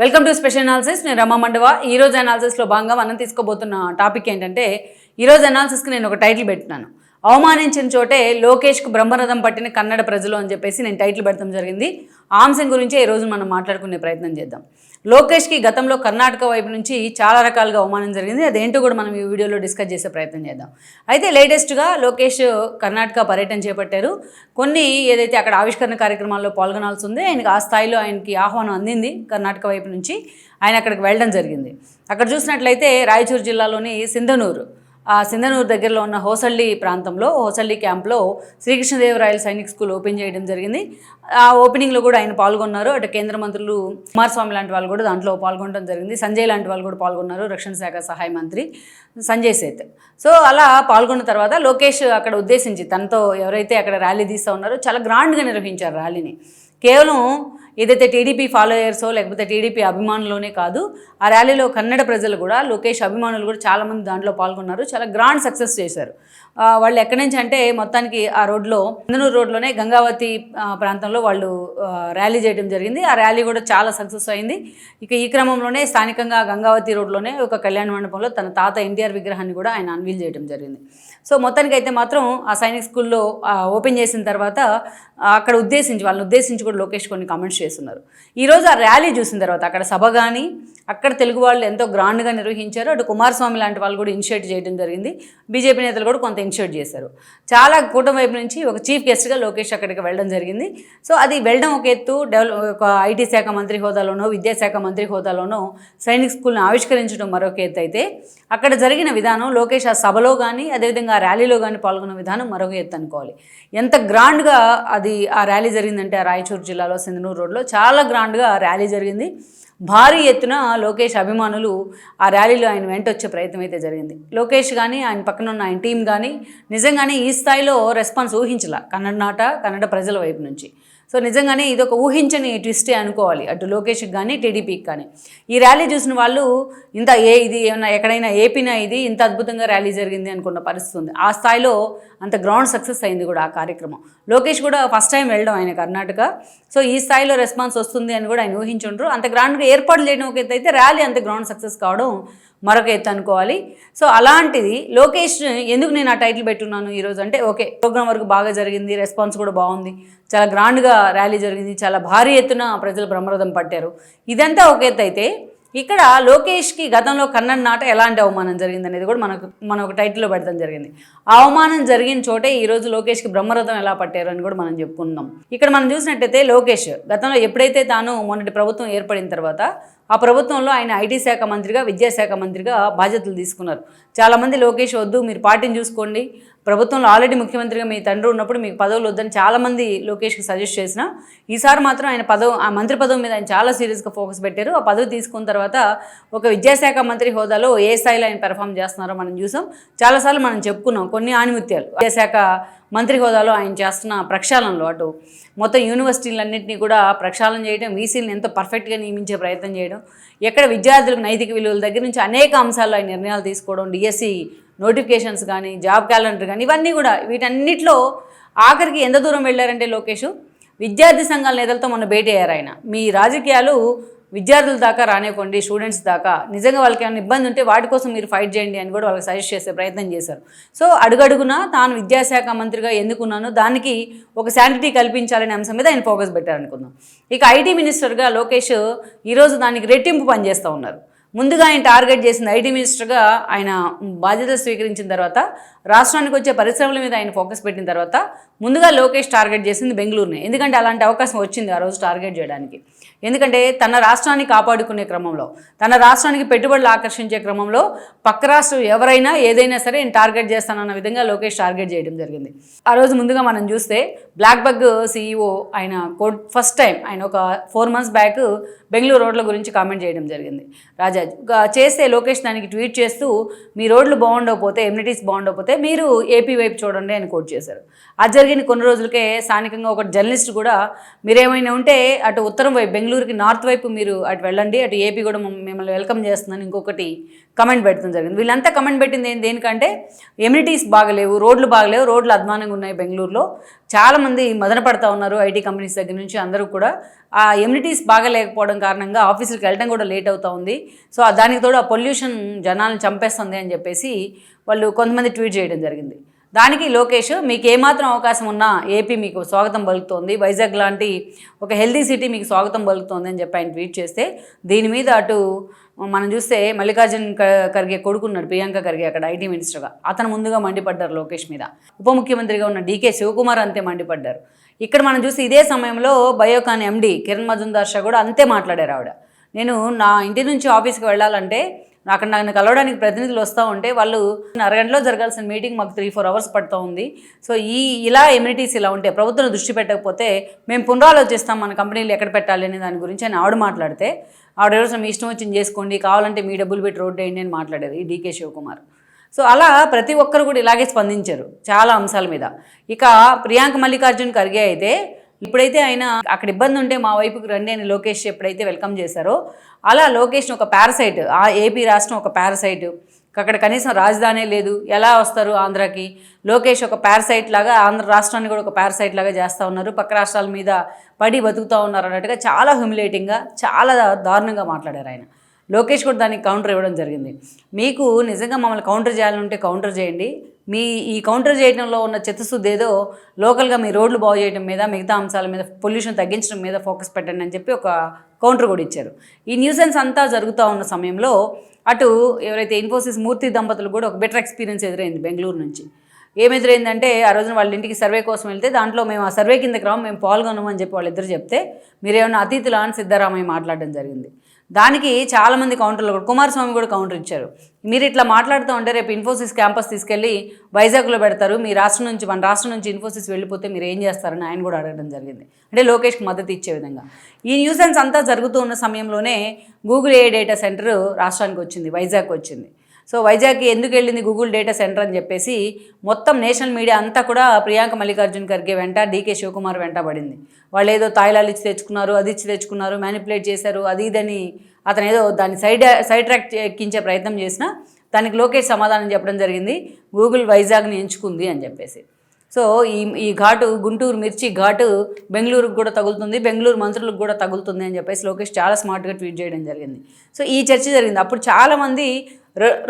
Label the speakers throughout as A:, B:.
A: Welcome to special analysis. నేను రమా మండవ. ఈరోజు అనాలిసిస్లో భాగంగా మనం తీసుకోబోతున్న టాపిక్ ఏంటంటే, ఈరోజు అనాలిసిస్కి నేను ఒక టైటిల్ పెట్టినాను, అవమానించిన చోటే లోకేష్కు బ్రహ్మరథం పట్టిన కన్నడ ప్రజలు అని చెప్పేసి నేను టైటిల్ పెట్టడం జరిగింది. ఆ అంశం గురించే ఈరోజు మనం మాట్లాడుకునే ప్రయత్నం చేద్దాం. లోకేష్కి గతంలో కర్ణాటక వైపు నుంచి చాలా రకాలుగా అవమానం జరిగింది. అదేంటో కూడా మనం ఈ వీడియోలో డిస్కస్ చేసే ప్రయత్నం చేద్దాం. అయితే లేటెస్ట్గా లోకేష్ కర్ణాటక పర్యటన చేపట్టారు. కొన్ని ఏదైతే అక్కడ ఆవిష్కరణ కార్యక్రమాల్లో పాల్గొనాల్సి ఉంది, ఆయనకి ఆ స్థాయిలో ఆయనకి ఆహ్వానం అందింది కర్ణాటక వైపు నుంచి. ఆయన అక్కడికి వెళ్ళడం జరిగింది. అక్కడ చూసినట్లయితే రాయచూరు జిల్లాలోని సింధనూరు దగ్గరలో ఉన్న హోసల్లి ప్రాంతంలో, హోసల్లి క్యాంప్లో శ్రీకృష్ణదేవరాయల సైనిక్ స్కూల్ ఓపెన్ చేయడం జరిగింది. ఆ ఓపెనింగ్లో కూడా ఆయన పాల్గొన్నారు. అటు కేంద్ర మంత్రులు కుమారస్వామి లాంటి వాళ్ళు కూడా దాంట్లో పాల్గొనడం జరిగింది. సంజయ్ లాంటి వాళ్ళు కూడా పాల్గొన్నారు, రక్షణ శాఖ సహాయ మంత్రి సంజయ్ సేత్. సో అలా పాల్గొన్న తర్వాత లోకేష్ అక్కడ ఉద్దేశించి తనతో ఎవరైతే అక్కడ ర్యాలీ తీస్తూ ఉన్నారో చాలా గ్రాండ్గా నిర్వహించారు ర్యాలీని. కేవలం ఏదైతే టీడీపీ ఫాలోయర్సో లేకపోతే టీడీపీ అభిమానులోనే కాదు, ఆ ర్యాలీలో కన్నడ ప్రజలు కూడా, లోకేష్ అభిమానులు కూడా చాలామంది దాంట్లో పాల్గొన్నారు. చాలా గ్రాండ్ సక్సెస్ చేశారు. వాళ్ళు ఎక్కడి నుంచి అంటే మొత్తానికి ఆ రోడ్లో, సింధనూరు రోడ్లోనే గంగావతి ప్రాంతంలో వాళ్ళు ర్యాలీ చేయడం జరిగింది. ఆ ర్యాలీ కూడా చాలా సక్సెస్ అయింది. ఇక ఈ క్రమంలోనే స్థానికంగా గంగావతి రోడ్లోనే ఒక కళ్యాణ మండపంలో తన తాత ఎన్టీఆర్ విగ్రహాన్ని కూడా ఆయన అన్వీల్ చేయడం జరిగింది. సో మొత్తానికి అయితే మాత్రం ఆ సైనిక్ స్కూల్లో ఓపెన్ చేసిన తర్వాత అక్కడ వాళ్ళని ఉద్దేశించి కూడా లోకేష్ కొన్ని కామెంట్స్ చేస్తున్నారు. ఈరోజు ఆ ర్యాలీ చూసిన తర్వాత అక్కడ సభ కానీ, అక్కడ తెలుగు వాళ్ళు ఎంతో గ్రాండ్గా నిర్వహించారు. అటు కుమారస్వామి లాంటి వాళ్ళు కూడా ఇనిషియేట్ చేయడం జరిగింది. బీజేపీ నేతలు కూడా కొంత ఇనిషియేట్ చేశారు. చాలా కూటమి వైపు నుంచి ఒక చీఫ్ గెస్ట్గా లోకేష్ అక్కడికి వెళ్ళడం జరిగింది. సో అది వెళ్ళడం ఒక ఎత్తు, ఒక ఐటీ శాఖ మంత్రి హోదాలోనో, విద్యాశాఖ మంత్రి హోదాలోనో సైనిక్ స్కూల్ని ఆవిష్కరించడం మరొక ఎత్తు అయితే, అక్కడ జరిగిన విధానం, లోకేష్ ఆ సభలో కానీ అదేవిధంగా ఆ ర్యాలీలో కానీ పాల్గొన్న విధానం మరొక ఎత్తు అనుకోవాలి. ఎంత గ్రాండ్గా అది ఆ ర్యాలీ జరిగిందంటే, ఆ రాయచూరు జిల్లాలో సింధనూరు రోడ్లో చాలా గ్రాండ్గా ర్యాలీ జరిగింది. భారీ ఎత్తున లోకేష్ అభిమానులు ఆ ర్యాలీలో ఆయన వెంట వచ్చే ప్రయత్నం అయితే జరిగింది. లోకేష్ కానీ ఆయన పక్కన ఉన్న ఆయన టీం కానీ నిజంగానే ఈ స్థాయిలో రెస్పాన్స్ ఊహించలా కన్నడ ప్రజల వైపు నుంచి. సో నిజంగానే ఇది ఒక ఊహించని ట్విస్టే అనుకోవాలి, అటు లోకేష్కి కానీ టీడీపీకి కానీ. ఈ ర్యాలీ చూసిన వాళ్ళు ఇది ఏమన్నా ఎక్కడైనా ఏపీనా ఇది ఇంత అద్భుతంగా ర్యాలీ జరిగింది అనుకున్న పరిస్థితి ఉంది. ఆ స్థాయిలో అంత గ్రౌండ్ సక్సెస్ అయింది కూడా ఆ కార్యక్రమం. లోకేష్ కూడా ఫస్ట్ టైం వెళ్ళడం ఆయన కర్ణాటక. సో ఈ స్థాయిలో రెస్పాన్స్ వస్తుంది అని కూడా ఆయన ఊహించుండ్రు. అంత గ్రాండ్గా ఏర్పాట్లు చేయడం ఒక ఎత్తు అయితే, ర్యాలీ అంత గ్రౌండ్ సక్సెస్ కావడం మరొక ఎత్తు అనుకోవాలి. సో అలాంటిది లోకేష్ ఎందుకు నేను ఆ టైటిల్ పెట్టున్నాను ఈరోజు అంటే, ఓకే ప్రోగ్రామ్ వరకు బాగా జరిగింది, రెస్పాన్స్ కూడా బాగుంది, చాలా గ్రాండ్గా ర్యాలీ జరిగింది, చాలా భారీ ఎత్తున ప్రజలు బ్రహ్మరథం పట్టారు, ఇదంతా ఒక ఎత్తు అయితే, ఇక్కడ లోకేష్కి గతంలో కన్నడ నాట ఎలాంటి అవమానం జరిగింది అనేది కూడా మనం ఒక టైటిల్లో పెడతాం జరిగింది. ఆ అవమానం జరిగిన చోటే ఈరోజు లోకేష్కి బ్రహ్మరథం ఎలా పట్టారు అని కూడా మనం చెప్పుకుందాం. ఇక్కడ మనం చూసినట్టయితే లోకేష్ గతంలో ఎప్పుడైతే తాను మొన్నటి ప్రభుత్వం ఏర్పడిన తర్వాత ఆ ప్రభుత్వంలో ఆయన ఐటీ శాఖ మంత్రిగా, విద్యాశాఖ మంత్రిగా బాధ్యతలు తీసుకున్నారు. చాలామంది లోకేష్ వద్దు, మీరు పార్టీని చూసుకోండి, ప్రభుత్వంలో ఆల్రెడీ ముఖ్యమంత్రిగా మీ తండ్రి ఉన్నప్పుడు మీకు పదవులు వద్దని చాలామంది లోకేష్కి సజెస్ట్ చేసినా, ఈసారి మాత్రం ఆయన ఆ మంత్రి పదవి మీద ఆయన చాలా సీరియస్గా ఫోకస్ పెట్టారు. ఆ పదవి తీసుకున్న తర్వాత ఒక విద్యాశాఖ మంత్రి హోదాలో ఏ స్థాయిలో ఆయన పెర్ఫామ్ చేస్తున్నారో మనం చూసాం. చాలాసార్లు మనం చెప్పుకున్నాం కొన్ని ఆణిముత్యాలు. విద్యాశాఖ మంత్రి హోదాలో ఆయన చేస్తున్న ప్రక్షాళనలో, అటు మొత్తం యూనివర్సిటీలన్నింటినీ కూడా ప్రక్షాళన చేయడం, వీసీలను ఎంతో పర్ఫెక్ట్గా నియమించే ప్రయత్నం చేయడం, ఎక్కడ విద్యార్థులకు నైతిక విలువల దగ్గర నుంచి అనేక అంశాల్లో ఆయన నిర్ణయాలు తీసుకోవడం, డిఎస్సి నోటిఫికేషన్స్ కానీ, జాబ్ క్యాలెండర్ కానీ, ఇవన్నీ కూడా వీటన్నిటిలో ఆఖరికి ఎంత దూరం వెళ్ళారంటే లోకేష్ విద్యార్థి సంఘాల నేతలతో మొన్న భేటీ అయ్యారు. ఆయన మీ రాజకీయాలు విద్యార్థుల దాకా రానివ్వండి, స్టూడెంట్స్ దాకా, నిజంగా వాళ్ళకి ఏమైనా ఇబ్బంది ఉంటే వాటి కోసం మీరు ఫైట్ చేయండి అని కూడా వాళ్ళకి సజెస్ట్ చేసే ప్రయత్నం చేశారు. సో అడుగడుగునా తాను విద్యాశాఖ మంత్రిగా ఎందుకున్నానో దానికి ఒక శాంటిటీ కల్పించాలనే అంశం మీద ఆయన ఫోకస్ పెట్టారనుకుందాం. ఇక ఐటీ మినిస్టర్గా లోకేష్ ఈరోజు దానికి రెట్టింపు పనిచేస్తూ ఉన్నారు. ముందుగా ఆయన టార్గెట్ చేసింది, ఐటీ మినిస్టర్గా ఆయన బాధ్యతలు స్వీకరించిన తర్వాత రాష్ట్రానికి వచ్చే పరిశ్రమల మీద ఆయన ఫోకస్ పెట్టిన తర్వాత ముందుగా లోకేష్ టార్గెట్ చేసింది బెంగళూరుని. ఎందుకంటే అలాంటి అవకాశం వచ్చింది ఆ రోజు టార్గెట్ చేయడానికి. ఎందుకంటే తన రాష్ట్రాన్ని కాపాడుకునే క్రమంలో, తన రాష్ట్రానికి పెట్టుబడులు ఆకర్షించే క్రమంలో పక్క రాష్ట్రం ఎవరైనా ఏదైనా సరే నేను టార్గెట్ చేస్తానన్న విధంగా లోకేష్ టార్గెట్ చేయడం జరిగింది. ఆ రోజు ముందుగా మనం చూస్తే బ్లాక్ బగ్ CEO ఆయన ఫస్ట్ టైం ఆయన ఒక 4 months బ్యాక్ బెంగళూరు రోడ్ల గురించి కామెంట్ చేయడం జరిగింది. రాజాజీ చేస్తే లోకేష్ దానికి ట్వీట్ చేస్తూ, మీ రోడ్లు బాగుండకపోతే, ఎమ్యూనిటీస్ బాగుండకపోతే మీరు ఏపీ వైపు చూడండి అని కోట్ చేశారు. అది జరిగిన కొన్ని రోజులకే స్థానికంగా ఒక జర్నలిస్ట్ కూడా, మీరేమైనా ఉంటే అటు ఉత్తరం వైపు బెంగళూరు బెంగళూరుకి నార్త్ వైపు మీరు అటు వెళ్ళండి, అటు ఏపీ కూడా మిమ్మల్ని వెల్కమ్ చేస్తుందని ఇంకొకటి కమెంట్ పెట్టడం జరిగింది. వీళ్ళంతా కమెంట్ పెట్టింది దేనికంటే ఎమ్యూనిటీస్ బాగలేవు, రోడ్లు బాగలేవు, రోడ్లు అధ్వానంగా ఉన్నాయి బెంగళూరులో, చాలామంది మదన పడతా ఉన్నారు ఐటీ కంపెనీస్ దగ్గర నుంచి అందరూ కూడా. ఆ ఎమ్యూనిటీస్ బాగలేకపోవడం కారణంగా ఆఫీసులకు వెళ్ళడం కూడా లేట్ అవుతూ ఉంది. సో దానికి తోడు ఆ పొల్యూషన్ జనాలను చంపేస్తుంది అని చెప్పేసి వాళ్ళు కొంతమంది ట్వీట్ చేయడం జరిగింది. దానికి లోకేష్ మీకు ఏమాత్రం అవకాశం ఉన్నా ఏపీ మీకు స్వాగతం పలుకుతోంది, వైజాగ్ లాంటి ఒక హెల్దీ సిటీ మీకు స్వాగతం పలుకుతోంది అని చెప్పి ఆయన ట్వీట్ చేస్తే, దీని మీద అటు మనం చూస్తే మల్లికార్జున్ ఖర్గే కొడుకున్నాడు ప్రియాంక ఖర్గే అక్కడ ఐటీ మినిస్టర్గా, అతను ముందుగా మండిపడ్డారు లోకేష్ మీద. ఉప ముఖ్యమంత్రిగా ఉన్న డీకే శివకుమార్ అంతే మండిపడ్డారు. ఇక్కడ మనం చూసి ఇదే సమయంలో బయోకాన్ ఎండి కిరణ్ మజుందార్ షా కూడా అంతే మాట్లాడారు. ఆవిడ నేను నా ఇంటి నుంచి ఆఫీస్కి వెళ్ళాలంటే అక్కడ నన్ను కలవడానికి ప్రతినిధులు వస్తూ ఉంటే వాళ్ళు అరగంటలో జరగాల్సిన మీటింగ్ మాకు 3-4 అవర్స్ పడుతూ ఉంది. సో ఇలా ఎమ్యూనిటీస్ ఇలా ఉంటే ప్రభుత్వం దృష్టి పెట్టకపోతే మేము పునరాలోచిస్తాం మన కంపెనీలు ఎక్కడ పెట్టాలి అనే దాని గురించి అని ఆవిడ మాట్లాడితే, ఆవిడ ఎవరు మీ ఇష్టం వచ్చింది చేసుకోండి, కావాలంటే మీ డబ్బులు పెట్టి రోడ్డు వేయండి అని మాట్లాడారు ఈ డీకే శివకుమార్. సో అలా ప్రతి ఒక్కరు కూడా ఇలాగే స్పందించారు చాలా అంశాల మీద. ఇక ప్రియాంక మల్లికార్జున్ ఖర్గే అయితే ఇప్పుడైతే ఆయన అక్కడ ఇబ్బంది ఉంటే మా వైపుకి రండి అని లోకేష్ ఎప్పుడైతే వెల్కమ్ చేశారో, అలా లోకేష్ని ఒక పారసైట్, ఆ ఏపీ రాష్ట్రం ఒక పారసైట్, అక్కడ కనీసం రాజధానే లేదు, ఎలా వస్తారు ఆంధ్రాకి, లోకేష్ ఒక పారసైట్ లాగా ఆంధ్ర రాష్ట్రాన్ని కూడా ఒక పారసైట్ లాగా చేస్తూ ఉన్నారు, పక్క రాష్ట్రాల మీద పడి బతుకుతూ ఉన్నారు అన్నట్టుగా చాలా హ్యూమిలేటింగ్గా చాలా దారుణంగా మాట్లాడారు ఆయన. లోకేష్ కూడా దానికి కౌంటర్ ఇవ్వడం జరిగింది. మీకు నిజంగా మమ్మల్ని కౌంటర్ చేయాలంటే కౌంటర్ చేయండి, మీ ఈ కౌంటర్ చేయడంలో ఉన్న చిత్తశుద్ధి ఏదో లోకల్గా మీ రోడ్లు బాగు చేయడం మీద, మిగతా అంశాల మీద, పొల్యూషన్ తగ్గించడం మీద ఫోకస్ పెట్టండి అని చెప్పి ఒక కౌంటర్ కూడా ఇచ్చారు. ఈ న్యూసెన్స్ అంతా జరుగుతూ ఉన్న సమయంలో అటు ఎవరైతే ఇన్ఫోసిస్ మూర్తి దంపతులు కూడా ఒక బెటర్ ఎక్స్పీరియన్స్ ఎదురైంది బెంగళూరు నుంచి. ఏమెదురైందంటే ఆ రోజున వాళ్ళ ఇంటికి సర్వే కోసం వెళ్తే దాంట్లో మేము ఆ సర్వే కిందకి రాము, మేము పాల్గొనమని చెప్పి వాళ్ళిద్దరు చెప్తే మీరేమన్నా అతిథులా అని సిద్ధరామయ్య మాట్లాడడం జరిగింది. దానికి చాలామంది కౌంటర్లు కూడా, కుమారస్వామి కూడా కౌంటర్ ఇచ్చారు. మీరు ఇట్లా మాట్లాడుతూ ఉంటే రేపు ఇన్ఫోసిస్ క్యాంపస్ తీసుకెళ్ళి వైజాగ్లో పెడతారు, మీ రాష్ట్రం నుంచి మన రాష్ట్రం నుంచి ఇన్ఫోసిస్ వెళ్ళిపోతే మీరు ఏం చేస్తారని ఆయన కూడా అడగడం జరిగింది. అంటే లోకేష్కి మద్దతు ఇచ్చే విధంగా. ఈ న్యూసెన్స్ అంతా జరుగుతూ ఉన్న సమయంలోనే గూగుల్ ఏ డేటా సెంటర్ రాష్ట్రానికి వచ్చింది, వైజాగ్కి వచ్చింది. సో వైజాగ్కి ఎందుకు వెళ్ళింది గూగుల్ డేటా సెంటర్ అని చెప్పేసి మొత్తం నేషనల్ మీడియా అంతా కూడా ప్రియాంక మల్లికార్జున్ ఖర్గే వెంట, డీకే శివకుమార్ వెంట పడింది. వాళ్ళు ఏదో తాయిలాలు ఇచ్చి తెచ్చుకున్నారు, అది ఇచ్చి తెచ్చుకున్నారు, మ్యానిపులేట్ చేశారు, అది ఇదని అతను ఏదో దాన్ని సైడ్ ట్రాక్ ఎక్కించే ప్రయత్నం చేసినా దానికి లోకేష్ సమాధానం చెప్పడం జరిగింది, గూగుల్ వైజాగ్ని ఎంచుకుంది అని చెప్పేసి. సో ఈ ఘాటు గుంటూరు మిర్చి ఘాటు బెంగళూరుకు కూడా తగులుతుంది, బెంగళూరు మంత్రులకు కూడా తగులుతుంది అని చెప్పేసి లోకేష్ చాలా స్మార్ట్గా ట్వీట్ చేయడం జరిగింది. సో ఈ చర్చ జరిగింది. అప్పుడు చాలామంది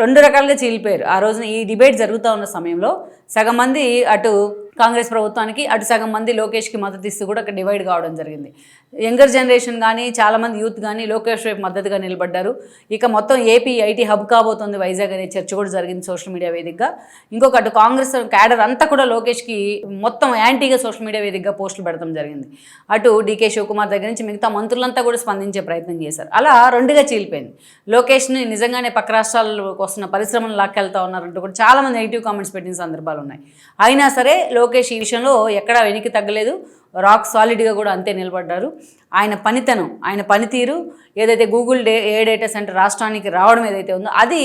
A: రెండు రకాలుగా చీలిపోయారు. ఆ రోజున ఈ డిబేట్ జరుగుతూ ఉన్న సమయంలో సగం మంది అటు కాంగ్రెస్ ప్రభుత్వానికి, అటు సగం మంది లోకేష్కి మద్దతు ఇస్తూ కూడా అక్కడ డివైడ్ కావడం జరిగింది. యంగర్ జనరేషన్ కానీ చాలామంది యూత్ కానీ లోకేష్ వైపు మద్దతుగా నిలబడ్డారు. ఇక మొత్తం ఏపీ ఐటీ హబ్ కాబోతోంది వైజాగ్ అనే చర్చ కూడా జరిగింది సోషల్ మీడియా వేదికగా. ఇంకొక అటు కాంగ్రెస్ క్యాడర్ అంతా కూడా లోకేష్కి మొత్తం యాంటీగా సోషల్ మీడియా వేదికగా పోస్టులు పెడతాం జరిగింది. అటు డీకే శివకుమార్ దగ్గర నుంచి మిగతా మంత్రులంతా కూడా స్పందించే ప్రయత్నం చేశారు. అలా రెండుగా చీలిపోయింది. లోకేష్ని నిజంగానే పక్క రాష్ట్రాలకు వస్తున్న పరిశ్రమలు లాక్కెళ్తా ఉన్నారంటూ కూడా చాలామంది నెగిటివ్ కామెంట్స్ పెట్టిన సందర్భాలు ఉన్నాయి. అయినా సరే లోకేష్ ఈ విషయంలో ఎక్కడా వెనక్కి తగ్గలేదు, రాక్ సాలిడ్గా కూడా అంతే నిలబడ్డారు. ఆయన పనితనం, ఆయన పనితీరు ఏదైతే గూగుల్ ఏ డేటా సెంటర్ రాష్ట్రానికి రావడం ఏదైతే ఉందో అది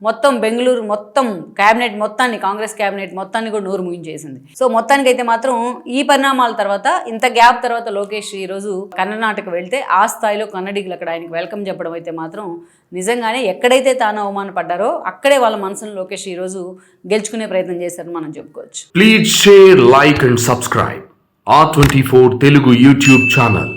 A: మొత్తం బెంగళూరు మొత్తం క్యాబినెట్ మొత్తాన్ని, కాంగ్రెస్ క్యాబినెట్ మొత్తాన్ని కూడా నోరు ముగించేసింది. సో మొత్తానికైతే మాత్రం ఈ పరిణామాల తర్వాత, ఇంత గ్యాప్ తర్వాత లోకేష్ ఈరోజు కన్నడనాటకు వెళ్తే ఆ స్థాయిలో కన్నడిగులు అక్కడ ఆయనకు వెల్కమ్ చెప్పడం అయితే మాత్రం నిజంగానే ఎక్కడైతే తాను అవమానపడ్డారో అక్కడే వాళ్ళ మనసును లోకేష్ ఈరోజు గెలుచుకునే ప్రయత్నం చేశారని మనం చెప్పుకోవచ్చు.
B: Please share, like and subscribe R24 Telugu YouTube channel.